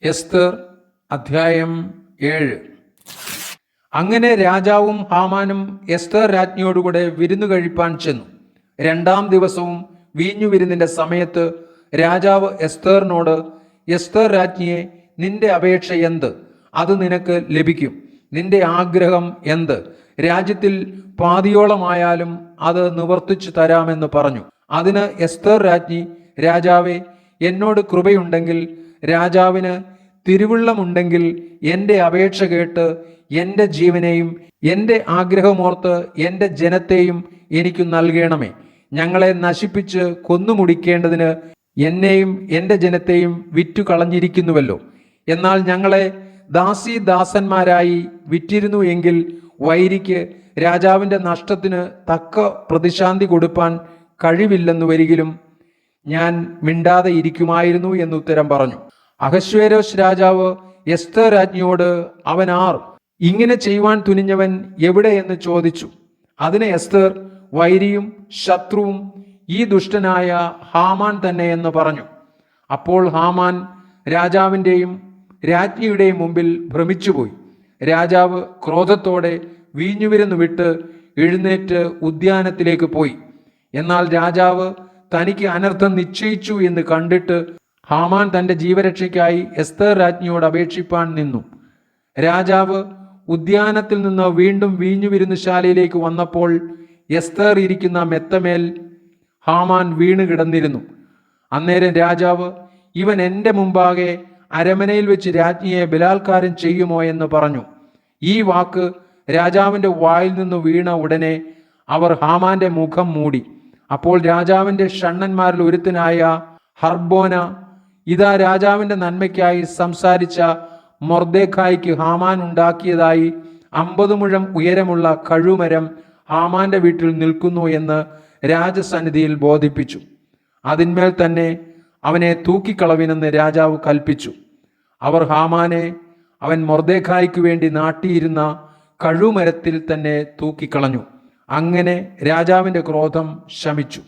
എസ്തർ അധ്യായം 7. അങ്ങനെ രാജാവും ഹാമാനും എസ്തർ രാജ്ഞിയോടുകൂടെ വിരുന്നു കഴിപ്പാൻ ചെന്നു. 2-ാം ദിവസവും വീഞ്ഞു വിരുന്നിന്റെ സമയത്ത് രാജാവ് എസ്തറിനോട്, എസ്തർ രാജ്ഞിയെ, നിന്റെ അപേക്ഷ എന്ത്? അത് നിനക്ക് ലഭിക്കും. നിന്റെ ആഗ്രഹം എന്ത്? രാജ്യത്തിൽ പാതിയോളമായാലും അത് നിവർത്തിച്ചു തരാമെന്ന് പറഞ്ഞു. അതിന് എസ്തർ രാജ്ഞി, രാജാവേ, എന്നോട് കൃപയുണ്ടെങ്കിൽ, രാജാവിന് തിരുവുള്ളമുണ്ടെങ്കിൽ എൻ്റെ അപേക്ഷ കേട്ട് എൻ്റെ ജീവനെയും എൻ്റെ ആഗ്രഹമോർത്ത് എൻ്റെ ജനത്തെയും എനിക്ക് നൽകണമേ. ഞങ്ങളെ നശിപ്പിച്ച് കൊന്നുമുടിക്കേണ്ടതിന് എന്നെയും എൻ്റെ ജനത്തെയും വിറ്റു കളഞ്ഞിരിക്കുന്നുവല്ലോ. എന്നാൽ ഞങ്ങളെ ദാസീദാസന്മാരായി വിറ്റിരുന്നു എങ്കിൽ വൈരിക്ക് രാജാവിൻ്റെ നഷ്ടത്തിന് തക്ക പ്രതിശാന്തി കൊടുപ്പാൻ കഴിവില്ലെന്നു വരികിലും ഞാൻ മിണ്ടാതെ ഇരിക്കുമായിരുന്നു എന്നുത്തരം പറഞ്ഞു. അഹശ്വേരോശ് രാജാവ് എസ്തർ രാജ്ഞിയോട്, അവൻ ആർ? ഇങ്ങനെ ചെയ്യുവാൻ തുനിഞ്ഞവൻ എവിടെ എന്ന് ചോദിച്ചു. അതിന് എസ്തർ, വൈരിയും ശത്രുവും ഈ ദുഷ്ടനായ ഹാമാൻ തന്നെ എന്ന് പറഞ്ഞു. അപ്പോൾ ഹാമാൻ രാജാവിൻ്റെയും രാജ്ഞിയുടെയും മുമ്പിൽ ഭ്രമിച്ചുപോയി. രാജാവ് ക്രോധത്തോടെ വീഞ്ഞുവിരുന്ന് വിട്ട് എഴുന്നേറ്റ് ഉദ്യാനത്തിലേക്ക് പോയി. എന്നാൽ രാജാവ് തനിക്ക് അനർത്ഥം നിശ്ചയിച്ചു എന്ന് കണ്ടിട്ട് ഹാമാൻ തൻ്റെ ജീവരക്ഷയ്ക്കായി എസ്തർ രാജ്ഞിയോട് അപേക്ഷിപ്പാൻ നിന്നു. രാജാവ് ഉദ്യാനത്തിൽ നിന്ന് വീണ്ടും വീഞ്ഞുവിരുന്നുശാലയിലേക്ക് വന്നപ്പോൾ എസ്തർ ഇരിക്കുന്ന മെത്തമേൽ ഹാമാൻ വീണ് കിടന്നിരുന്നു. അന്നേരം രാജാവ്, ഇവൻ എൻ്റെ മുമ്പാകെ അരമനയിൽ വെച്ച് രാജ്ഞിയെ ബലാത്കാരം ചെയ്യുമോ എന്ന് പറഞ്ഞു. ഈ വാക്ക് രാജാവിൻ്റെ വായിൽ നിന്ന് വീണ ഉടനെ അവർ ഹാമാന്റെ മുഖം മൂടി. അപ്പോൾ രാജാവിൻ്റെ ഷണ്ണന്മാരിൽ ഒരുത്തനായ ഹർബോന, ഇതാ രാജാവിൻ്റെ നന്മയ്ക്കായി സംസാരിച്ച മൊർദെഖായിക്ക് ഹാമാൻ ഉണ്ടാക്കിയതായി 50 മുഴം ഉയരമുള്ള കഴുമരം ഹാമാന്റെ വീട്ടിൽ നിൽക്കുന്നു എന്ന് രാജസന്നിധിയിൽ ബോധിപ്പിച്ചു. അതിന്മേൽ തന്നെ അവനെ തൂക്കിക്കളവിനെന്ന് രാജാവ് കൽപ്പിച്ചു. അവർ ഹാമാനെ അവൻ മൊർദെഖായിക്ക് വേണ്ടി നാട്ടിയിരുന്ന കഴുമരത്തിൽ തന്നെ തൂക്കിക്കളഞ്ഞു. അങ്ങനെ രാജാവിൻ്റെ ക്രോധം ശമിച്ചു.